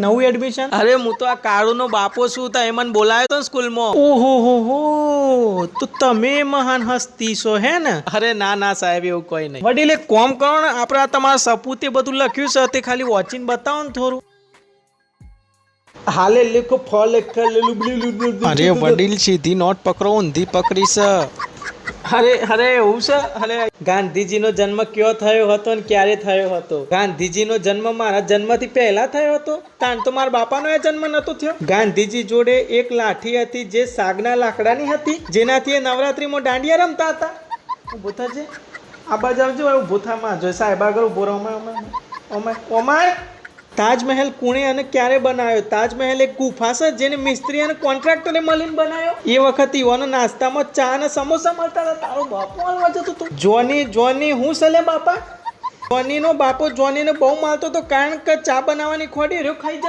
નવું એડમિશન? અરે હું તો આ કાળુનો બાપો છું તો એ મને બોલાયો તો સ્કૂલમાં. ઓહો હો, તો તમે મહાન હસ્તી છો હે ને? અરે ના ના સાહેબ, એવું કોઈ નહીં. વડીલ એક કોમ કરો ને, આપણે તમારા સપૂતે બધું લખ્યું છે તે ખાલી વાંચીને બતાવો ને થોડું. હાલે લેખો ફળ અરે વડીલ, સીધી નોટ પકડો, ઊંધી પકડી છે. અરે એવું છે? અરે ગાંધીજીનો જન્મ ક્યાં થયો હતો ને ક્યારે થયો હતો? ગાંધીજીનો જન્મ મારા જન્મથી પહેલા થયો હતો. તાણ તો મારા બાપાનો એ જન્મ નતો થયો. ગાંધીજી જોડે એક લાઠી હતી જે સાગના લાકડાની હતી, જેનાથી એ નવરાત્રીમાં દાંડિયા રમતા હતા. ઉભો થજે, આ બાજુ આવજો. ઉભો થામાં જો સાહેબ આગળ ઉભો રહો. ઓમાય તાજમહેલ કોણે અને ક્યારે બનાવ્યો? તાજમહેલ એક ગુફા છે જેને મિસ્ત્રી અને કોન્ટ્રાક્ટરે મળીને બનાવ્યો. એ વખત ઈવાનો નાસ્તામાં ચા અને સમોસા મળતા હતા. તારો બાપો હાલવા જતો હતો. જોની હું સલે બાપા? જોનીનો બાપો જોનીને બહુ મારતો હતો, કારણ કે ચા બનાવવાની ખોડી રહ્યો ખાઈ જાય.